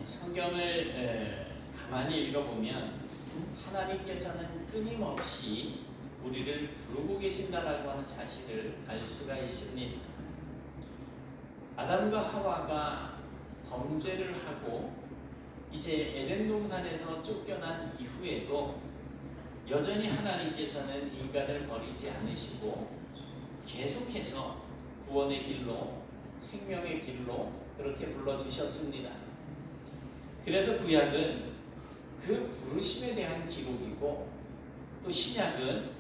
성경을 가만히 읽어보면 하나님께서는 끊임없이 우리를 부르고 계신다라고 하는 사실을 알 수가 있습니다. 아담과 하와가 범죄를 하고 이제 에덴 동산에서 쫓겨난 이후에도 여전히 하나님께서는 인간을 버리지 않으시고 계속해서 구원의 길로, 생명의 길로 그렇게 불러주셨습니다. 그래서 구약은 그 부르심에 대한 기록이고, 또 신약은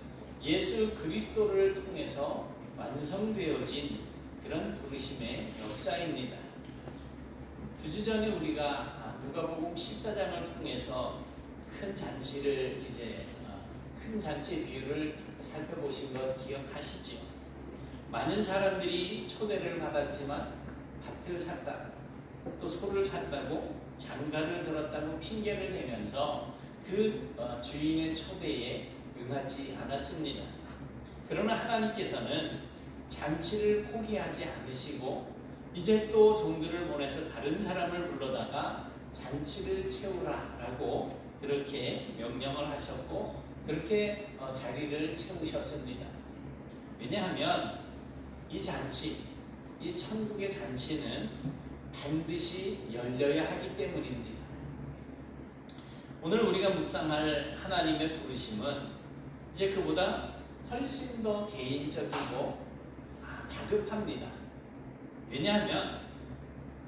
예수 그리스도를 통해서 완성되어진 그런 부르심의 역사입니다. 2주 전에 우리가 누가복음 14장을 통해서 큰 잔치의 비유를 살펴보신 것 기억하시죠? 많은 사람들이 초대를 받았지만 밭을 샀다, 또 소를 샀다고, 장가를 들었다고 핑계를 대면서 그 주인의 초대에 응하지 않았습니다. 그러나 하나님께서는 잔치를 포기하지 않으시고 이제 또 종들을 보내서 다른 사람을 불러다가 잔치를 채우라라고 그렇게 명령을 하셨고, 그렇게 자리를 채우셨습니다. 왜냐하면 이 잔치, 이 천국의 잔치는 반드시 열려야 하기 때문입니다. 오늘 우리가 묵상할 하나님의 부르심은 이제 그보다 훨씬 더 개인적이고 다급합니다. 왜냐하면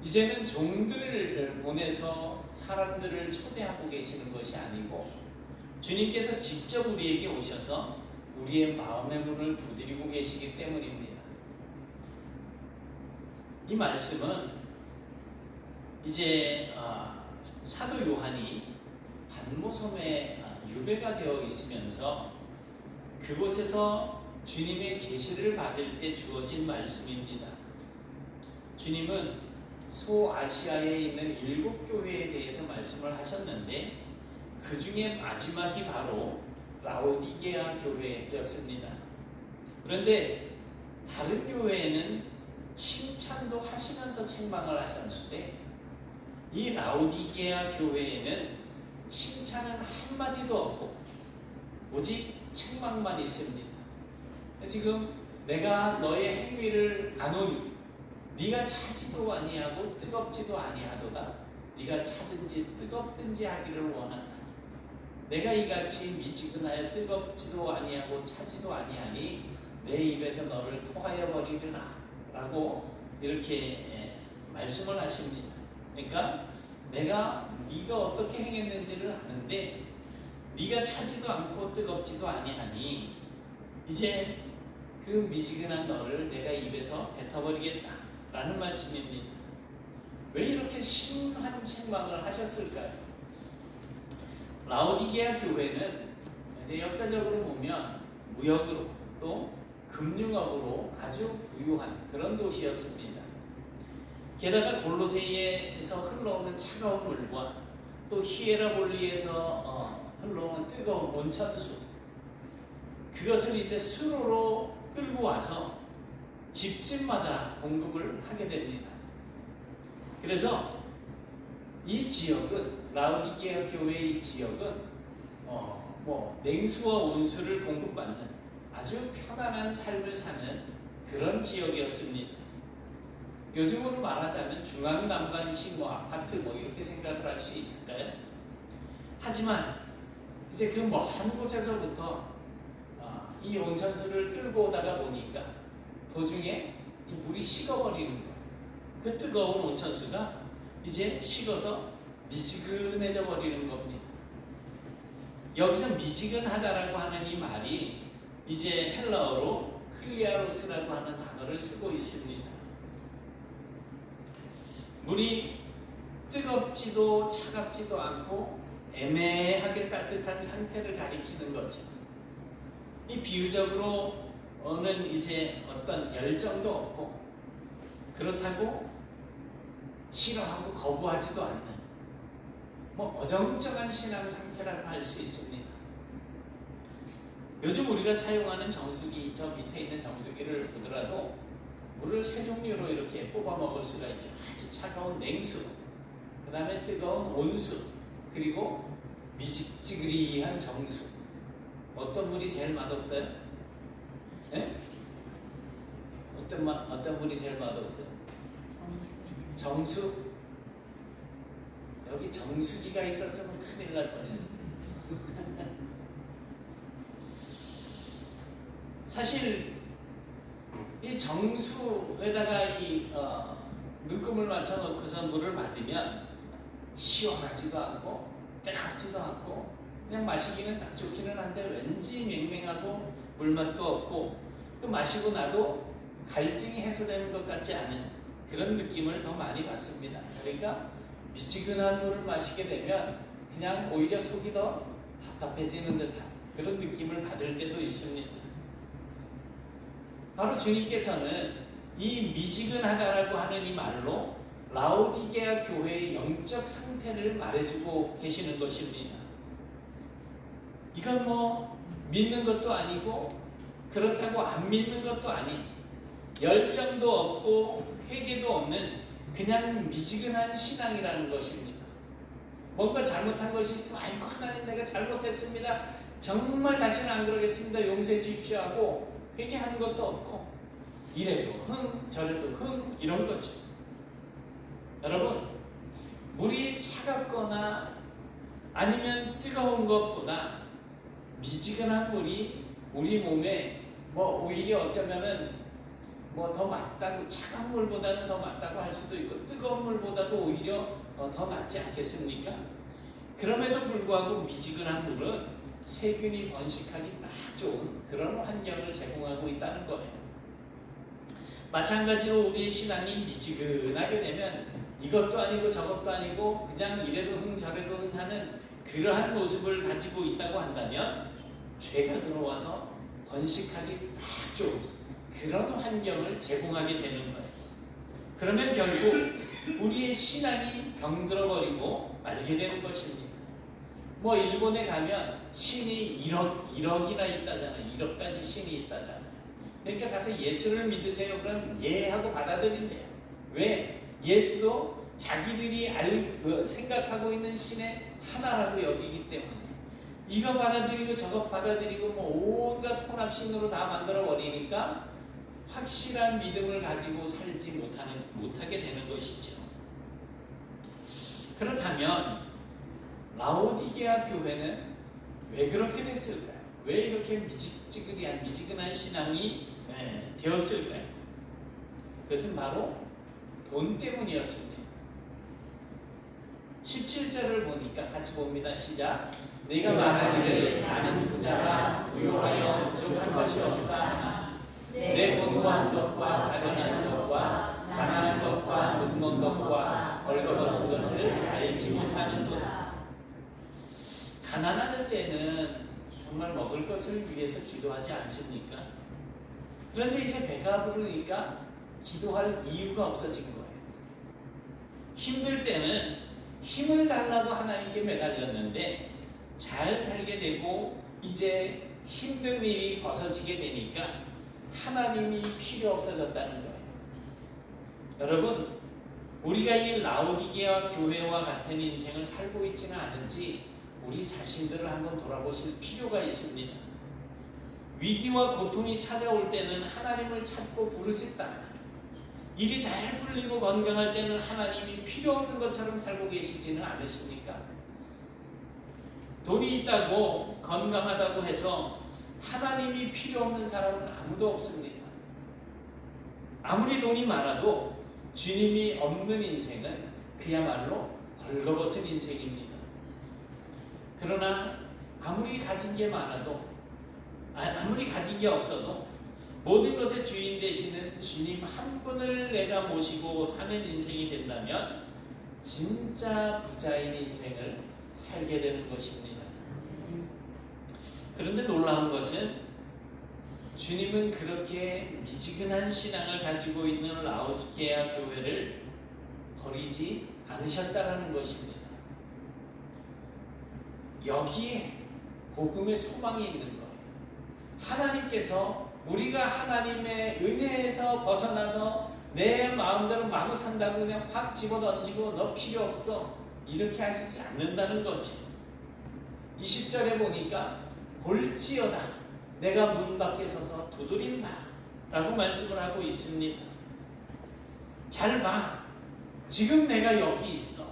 이제는 종들을 보내서 사람들을 초대하고 계시는 것이 아니고 주님께서 직접 우리에게 오셔서 우리의 마음의 문을 두드리고 계시기 때문입니다. 이 말씀은 이제 사도 요한이 반모섬에 유배가 되어 있으면서 그곳에서 주님의 계시를 받을 때 주어진 말씀입니다. 주님은 소아시아에 있는 7교회에 대해서 말씀을 하셨는데 그 중에 마지막이 바로 라오디게아 교회였습니다. 그런데 다른 교회에는 칭찬도 하시면서 책망을 하셨는데 이 라오디게아 교회에는 칭찬은 한마디도 없고 오직 책망만 있습니다. 지금 내가 너의 행위를 아노니 네가 차지도 아니하고 뜨겁지도 아니하도다. 네가 차든지 뜨겁든지 하기를 원한다. 내가 이같이 미지근하여 뜨겁지도 아니하고 차지도 아니하니 내 입에서 너를 토하여 버리리라 라고 이렇게 말씀을 하십니다. 그러니까 내가 네가 어떻게 행했는지를 아는데 네가 차지도 않고 뜨겁지도 아니하니 이제 그 미지근한 너를 내가 입에서 뱉어버리겠다 라는 말씀입니다. 왜 이렇게 심한 책망을 하셨을까요? 라오디게아 교회는 이제 역사적으로 보면 무역으로 또 금융업으로 아주 부유한 그런 도시였습니다. 게다가 골로새에서 흘러오는 차가운 물과 또 히에라볼리에서 흘러오는 뜨거운 온천수, 그것을 이제 수로로 끌고 와서 집집마다 공급을 하게 됩니다. 그래서 이 지역은, 라오디게아 교회의 지역은 냉수와 온수를 공급받는 아주 편안한 삶을 사는 그런 지역이었습니다. 요즘으로 말하자면 중앙난방식 아파트 이렇게 생각을 할 수 있을까요? 하지만 이제 그 먼 곳에서부터 이 온천수를 끌고 오다가 보니까 도중에 이 물이 식어버리는 거예요. 그 뜨거운 온천수가 이제 식어서 미지근해져 버리는 겁니다. 여기서 미지근하다라고 하는 이 말이 이제 헬라어로 클리아로스라고 하는 단어를 쓰고 있습니다. 물이 뜨겁지도 차갑지도 않고 애매하게 따뜻한 상태를 가리키는 거죠. 이 비유적으로는 이제 어떤 열정도 없고 그렇다고 싫어하고 거부하지도 않는 어정쩡한 신앙 상태라고 할 수 있습니다. 요즘 우리가 사용하는 정수기, 저 밑에 있는 정수기를 보더라도 물을 세 종류로 이렇게 뽑아 먹을 수가 있죠. 아주 차가운 냉수, 그 다음에 뜨거운 온수, 그리고 미지근한 정수. 어떤 물이 제일 맛없어요? 네? 어떤 물이 제일 맛없어요? 정수? 여기 정수기가 있었으면 큰일 날 뻔했어요. 사실 이 정수에다가 이 눈금을 맞춰놓고서 물을 받으면 시원하지도 않고 뜨겁지도 않고 그냥 마시기는 딱 좋기는 한데 왠지 맹맹하고 불맛도 없고 그 마시고 나도 갈증이 해소되는 것 같지 않은 그런 느낌을 더 많이 받습니다. 그러니까 미지근한 물을 마시게 되면 그냥 오히려 속이 더 답답해지는 듯한 그런 느낌을 받을 때도 있습니다. 바로 주님께서는 이 미지근하다라고 하는 이 말로 라오디게아 교회의 영적 상태를 말해주고 계시는 것입니다. 이건 뭐 믿는 것도 아니고 그렇다고 안 믿는 것도 아닌 열정도 없고 회개도 없는 그냥 미지근한 신앙이라는 것입니다. 뭔가 잘못한 것이 있으면 아이고 하나님 내가 잘못했습니다. 정말 다시는 안 그러겠습니다. 용서해 주십시오 하고 회개하는 것도 없고 이래도 흥 저래도 흥 이런 거죠. 여러분 물이 차갑거나 아니면 뜨거운 것보다 미지근한 물이 우리 몸에 뭐 오히려 어쩌면은 뭐 더 맞다고 차가운 물보다는 더 맞다고 할 수도 있고 뜨거운 물보다도 오히려 더 낫지 않겠습니까? 그럼에도 불구하고 미지근한 물은 세균이 번식하기 딱 좋은 그런 환경을 제공하고 있다는 거예요. 마찬가지로 우리의 신앙이 미지근하게 되면 이것도 아니고 저것도 아니고 그냥 이래도 흥 저래도 흥 하는 그러한 모습을 가지고 있다고 한다면 죄가 들어와서 번식하기 딱 좋은 그런 환경을 제공하게 되는 거예요. 그러면 결국 우리의 신앙이 병들어버리고 말게 되는 것입니다. 뭐 일본에 가면 신이 1억이나 있다잖아요. 1억까지 신이 있다잖아요. 그러니까 가서 예수를 믿으세요. 그럼 예 하고 받아들인대요. 왜? 예수도 자기들이 생각하고 있는 신의 하나라고 여기기 때문에 이거 받아들이고 저거 받아들이고 뭐 온갖 혼합신으로 다 만들어 버리니까 확실한 믿음을 가지고 살지 못하게 되는 것이죠. 그렇다면 라오디게아 교회는 왜 그렇게 됐을까요? 왜 이렇게 미지근한 신앙이 되었을까요? 그것은 바로 돈 때문이었습니다. 17절을 보니까 같이 봅니다. 시작. 내가 말하기를 나는 부자라 부유하여 부족한 것이 없다 하나 내 본고한 것과 가련한 것과 가난한 것과 눈먼 것과 벌거벗은 것을 알지 못하는도다. 가난할 때는 정말 먹을 것을 위해서 기도하지 않습니까? 그런데 이제 배가 부르니까 기도할 이유가 없어진 거예요. 힘들 때는 힘을 달라고 하나님께 매달렸는데 잘 살게 되고 이제 힘든 일이 벗어지게 되니까 하나님이 필요 없어졌다는 거예요. 여러분 우리가 이 라오디게아 교회와 같은 인생을 살고 있지는 않은지 우리 자신들을 한번 돌아보실 필요가 있습니다. 위기와 고통이 찾아올 때는 하나님을 찾고 부르짖다. 일이 잘 풀리고 건강할 때는 하나님이 필요 없는 것처럼 살고 계시지는 않으십니까? 돈이 있다고 건강하다고 해서 하나님이 필요 없는 사람은 아무도 없습니다. 아무리 돈이 많아도 주님이 없는 인생은 그야말로 벌거벗은 인생입니다. 그러나 아무리 가진 게 많아도 아무리 가진 게 없어도 모든 것의 주인 되시는 주님 한 분을 내가 모시고 사는 인생이 된다면 진짜 부자인 인생을 살게 되는 것입니다. 그런데 놀라운 것은 주님은 그렇게 미지근한 신앙을 가지고 있는 라오디게아 교회를 버리지 않으셨다는 것입니다. 여기에 복음의 소망이 있는 거예요. 하나님께서 우리가 하나님의 은혜에서 벗어나서 내 마음대로 마구 산다고 그냥 확 집어던지고 너 필요 없어 이렇게 하시지 않는다는 거지. 20절에 보니까 볼지어다 내가 문 밖에 서서 두드린다 라고 말씀을 하고 있습니다. 잘 봐. 지금 내가 여기 있어.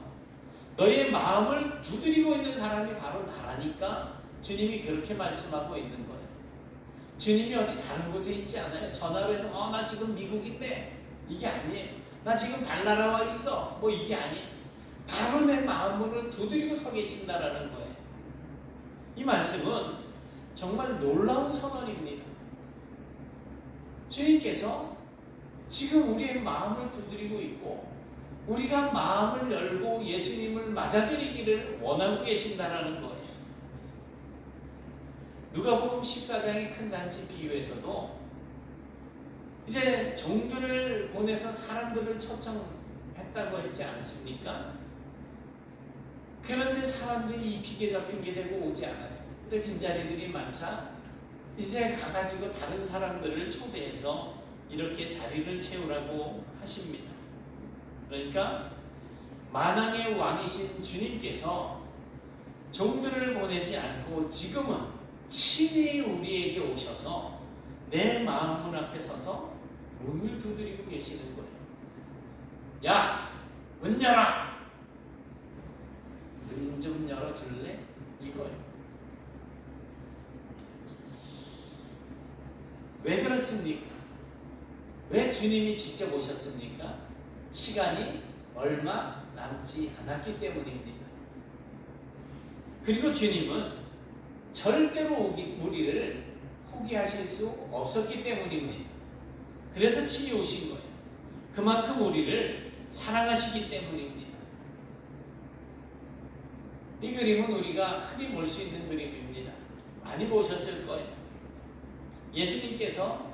너의 마음을 두드리고 있는 사람이 바로 나라니까 주님이 그렇게 말씀하고 있는 거예요. 주님이 어디 다른 곳에 있지 않아요. 전화로 해서 나 지금 미국인데 이게 아니에요. 나 지금 달나라 와 있어. 뭐 이게 아니에요. 바로 내 마음문을 두드리고 서 계신다라는 거예요. 이 말씀은 정말 놀라운 선언입니다. 주님께서 지금 우리의 마음을 두드리고 있고 우리가 마음을 열고 예수님을 맞아들이기를 원하고 계신다라는 거예요. 누가복음 14장의 큰 잔치 비유에서도 이제 종들을 보내서 사람들을 초청했다고 했지 않습니까? 그런데 사람들이 이 픽에 잡힌 게 되고 오지 않았어요. 근데 빈자리들이 많자 이제 가가지고 다른 사람들을 초대해서 이렇게 자리를 채우라고 하십니다. 그러니까 만왕의 왕이신 주님께서 종들을 보내지 않고 지금은 친히 우리에게 오셔서 내 마음문 앞에 서서 문을 두드리고 계시는 거예요. 야! 문 열어! 문 좀 열어줄래? 이거예요. 왜 그렇습니까? 왜 주님이 직접 오셨습니까? 시간이 얼마 남지 않았기 때문입니다. 그리고 주님은 절대로 우리를 포기하실 수 없었기 때문입니다. 그래서 친히 오신 거예요. 그만큼 우리를 사랑하시기 때문입니다. 이 그림은 우리가 흔히 볼 수 있는 그림입니다. 많이 보셨을 거예요. 예수님께서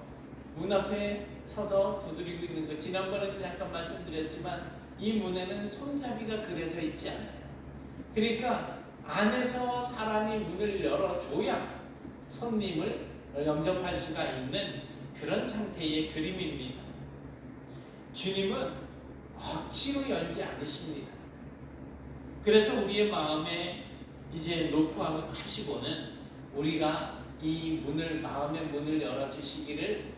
문 앞에 서서 두드리고 있는 것, 지난번에도 잠깐 말씀드렸지만 이 문에는 손잡이가 그려져 있지 않아요. 그러니까 안에서 사람이 문을 열어줘야 손님을 영접할 수가 있는 그런 상태의 그림입니다. 주님은 억지로 열지 않으십니다. 그래서 우리의 마음에 이제 놓고 하시고는 우리가 이 문을, 마음의 문을 열어주기를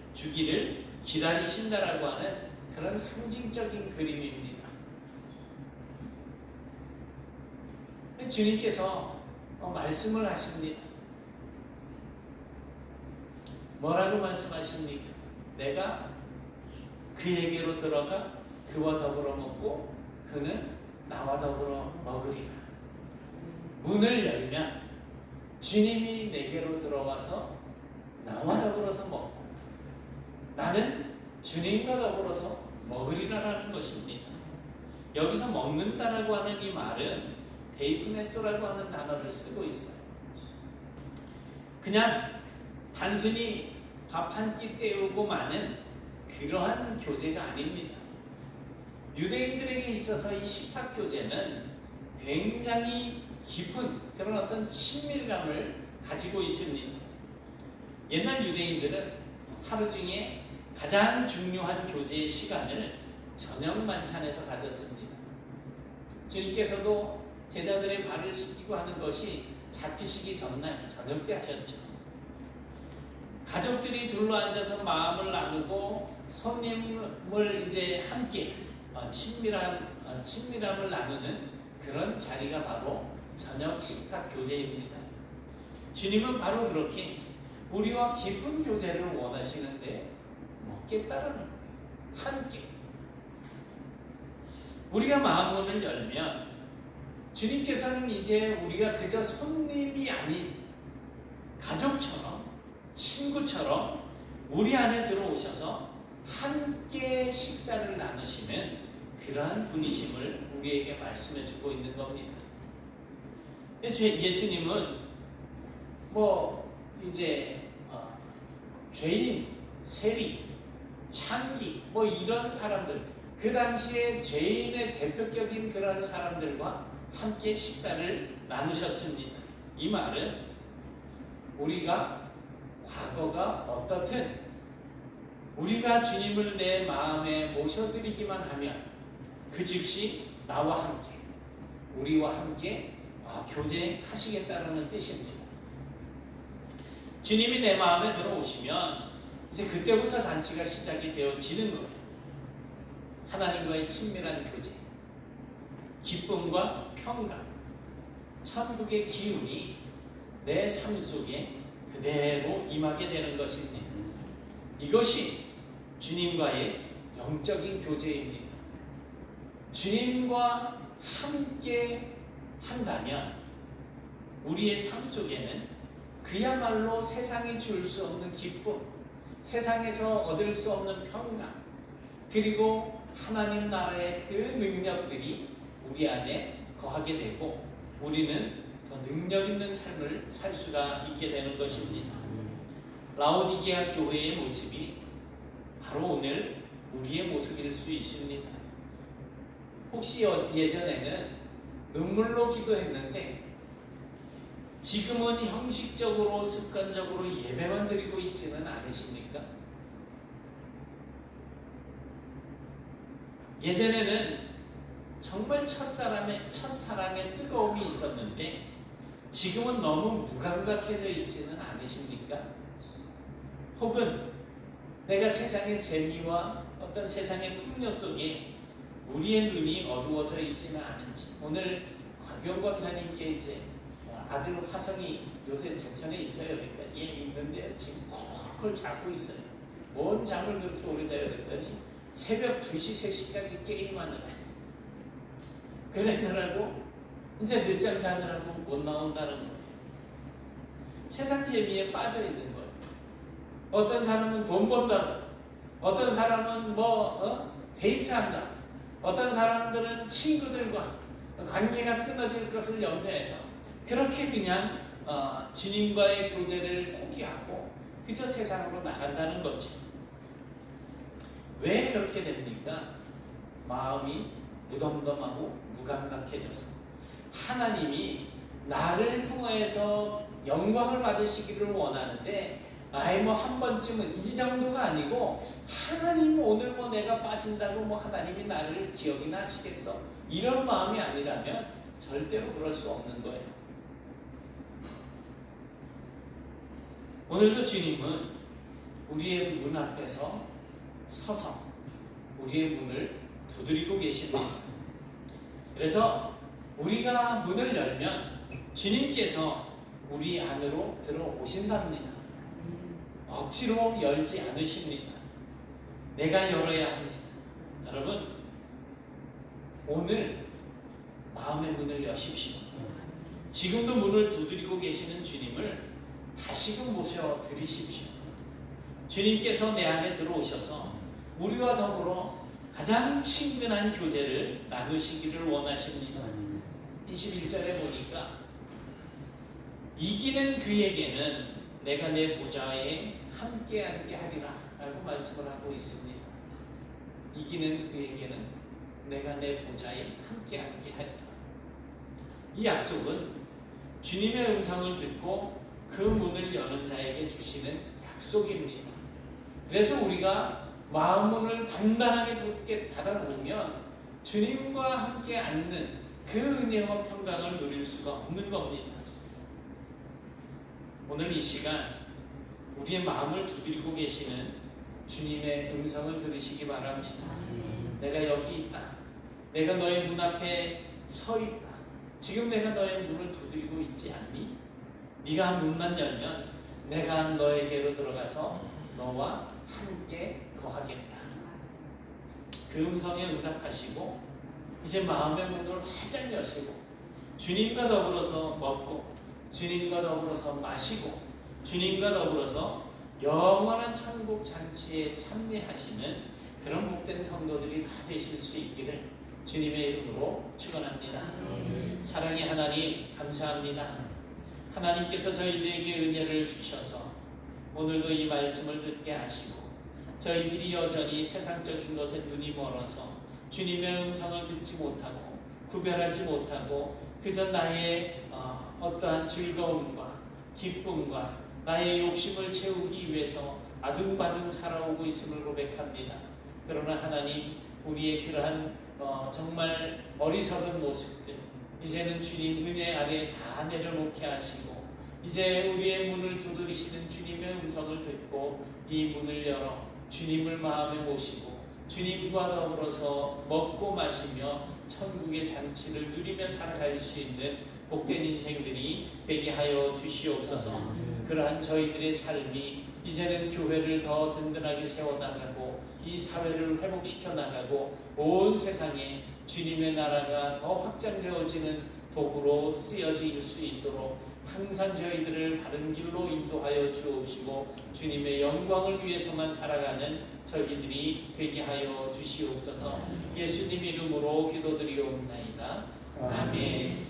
기다리신다라고 하는 그런 상징적인 그림입니다. 주님께서 말씀을 하십니다. 뭐라고 말씀하십니까? 내가 그에게로 들어가 그와 더불어 먹고 그는 나와 더불어 먹으리라. 문을 열면 주님이 내게로 들어와서 나와 더불어서 먹고 나는 주님과 더불어서 먹으리라라는 것입니다. 여기서 먹는다라고 하는 이 말은 데이프네소라고 하는 단어를 쓰고 있어요. 그냥 단순히 밥 한 끼 때우고 마는 그러한 교제가 아닙니다. 유대인들에게 있어서 이 식탁 교제는 굉장히 깊은 그런 어떤 친밀감을 가지고 있습니다. 옛날 유대인들은 하루 중에 가장 중요한 교제의 시간을 저녁 만찬에서 가졌습니다. 주님께서도 제자들의 발을 씻기고 하는 것이 잡히시기 전날 저녁 때 하셨죠. 가족들이 둘러앉아서 마음을 나누고 손님을 이제 함께 친밀함을 나누는 그런 자리가 바로 저녁 식탁 교제입니다. 주님은 바로 그렇게 우리와 깊은 교제를 원하시는데 먹겠다라는 거예요. 함께. 우리가 마음문을 열면 주님께서는 이제 우리가 그저 손님이 아닌 가족처럼, 친구처럼 우리 안에 들어오셔서 함께 식사를 나누시는 그러한 분이심을 우리에게 말씀해 주고 있는 겁니다. 예수님은 이제 죄인, 세리, 창기 이런 사람들, 그 당시에 죄인의 대표격인 그런 사람들과 함께 식사를 나누셨습니다. 이 말은 우리가 과거가 어떻든 우리가 주님을 내 마음에 모셔드리기만 하면 그 즉시 나와 함께 우리와 함께 교제하시겠다라는 뜻입니다. 주님이 내 마음에 들어오시면 이제 그때부터 잔치가 시작이 되어지는 거예요. 하나님과의 친밀한 교제, 기쁨과 평강, 천국의 기운이 내 삶 속에 그대로 임하게 되는 것입니다. 이것이 주님과의 영적인 교제입니다. 주님과 함께 한다면 우리의 삶 속에는 그야말로 세상이 줄 수 없는 기쁨, 세상에서 얻을 수 없는 평강, 그리고 하나님 나라의 그 능력들이 우리 안에 거하게 되고 우리는 더 능력 있는 삶을 살 수가 있게 되는 것입니다. 라오디게아 교회의 모습이 바로 오늘 우리의 모습일 수 있습니다. 혹시 예전에는 눈물로 기도했는데 지금은 형식적으로 습관적으로 예배만 드리고 있지는 않으십니까? 예전에는 정말 첫사랑의 뜨거움이 있었는데 지금은 너무 무감각해져 있지는 않으십니까? 혹은 내가 세상의 재미와 어떤 세상의 풍요 속에 우리의 눈이 어두워져 있지는 않은지, 오늘 곽영 권사님께 이제 아들 화성이 요새 제천에 있어요. 그러니까 예 있는데요. 지금 콜콜 자고 있어요. 뭔 잠을 그렇게 오래 자요? 그랬더니 새벽 2시, 3시까지 게임하는 거예요. 그러느라고 이제 늦잠 자느라고 못 나온다는 거예요. 세상 재미에 빠져 있는 거예요. 어떤 사람은 돈 번다, 어떤 사람은 데이트한다, 어떤 사람들은 친구들과 관계가 끊어질 것을 염려해서 그렇게 그냥 주님과의 교제를 포기하고 그저 세상으로 나간다는 거지. 왜 그렇게 됩니까? 마음이 무덤덤하고 무감각해져서 하나님이 나를 통해서 영광을 받으시기를 원하는데 한 번쯤은 이 정도가 아니고 하나님 오늘 내가 빠진다고 하나님이 나를 기억이나 하시겠어? 이런 마음이 아니라면 절대로 그럴 수 없는 거예요. 오늘도 주님은 우리의 문 앞에서 서서 우리의 문을 두드리고 계십니다. 그래서 우리가 문을 열면 주님께서 우리 안으로 들어오신답니다. 억지로 열지 않으십니다. 내가 열어야 합니다. 여러분, 오늘 마음의 문을 여십시오. 지금도 문을 두드리고 계시는 주님을 다시금 모셔드리십시오. 주님께서 내 안에 들어오셔서 우리와 더불어 가장 친근한 교제를 나누시기를 원하십니다. 21절에 보니까 이기는 그에게는 내가 내 보좌에 함께 하리라 라고 말씀을 하고 있습니다. 이기는 그에게는 내가 내 보좌에 함께 하리라. 이 약속은 주님의 음성을 듣고 그 문을 여는 자에게 주시는 약속입니다. 그래서 우리가 마음문을 단단하게 굳게 닫아놓으면 주님과 함께 앉는 그 은혜와 평강을 누릴 수가 없는 겁니다. 오늘 이 시간 우리의 마음을 두드리고 계시는 주님의 음성을 들으시기 바랍니다. 내가 여기 있다. 내가 너의 문 앞에 서 있다. 지금 내가 너의 문을 두드리고 있지 않니? 네가 문만 열면 내가 너에게로 들어가서 너와 함께 거하겠다. 그 음성에 응답하시고 이제 마음의 문을 활짝 여시고 주님과 더불어서 먹고 주님과 더불어서 마시고 주님과 더불어서 영원한 천국 잔치에 참여하시는 그런 복된 성도들이 다 되실 수 있기를 주님의 이름으로 축원합니다. 사랑의 하나님 감사합니다. 하나님께서 저희들에게 은혜를 주셔서 오늘도 이 말씀을 듣게 하시고 저희들이 여전히 세상적인 것에 눈이 멀어서 주님의 음성을 듣지 못하고 구별하지 못하고 그저 나의 어떠한 즐거움과 기쁨과 나의 욕심을 채우기 위해서 아둥바둥 살아오고 있음을 고백합니다. 그러나 하나님, 우리의 그러한 정말 어리석은 모습들, 이제는 주님 은혜 아래 다 내려놓게 하시고 이제 우리의 문을 두드리시는 주님의 음성을 듣고 이 문을 열어 주님을 마음에 모시고 주님과 더불어서 먹고 마시며 천국의 잔치를 누리며 살아갈 수 있는 복된 인생들이 되게 하여 주시옵소서. 그러한 저희들의 삶이 이제는 교회를 더 든든하게 세워나가고 이 사회를 회복시켜 나가고 온 세상에 주님의 나라가 더 확장되어지는 도구로 쓰여질 수 있도록 항상 저희들을 바른 길로 인도하여 주옵시고 주님의 영광을 위해서만 살아가는 저희들이 되게 하여 주시옵소서. 예수님 이름으로 기도드리옵나이다. 아멘.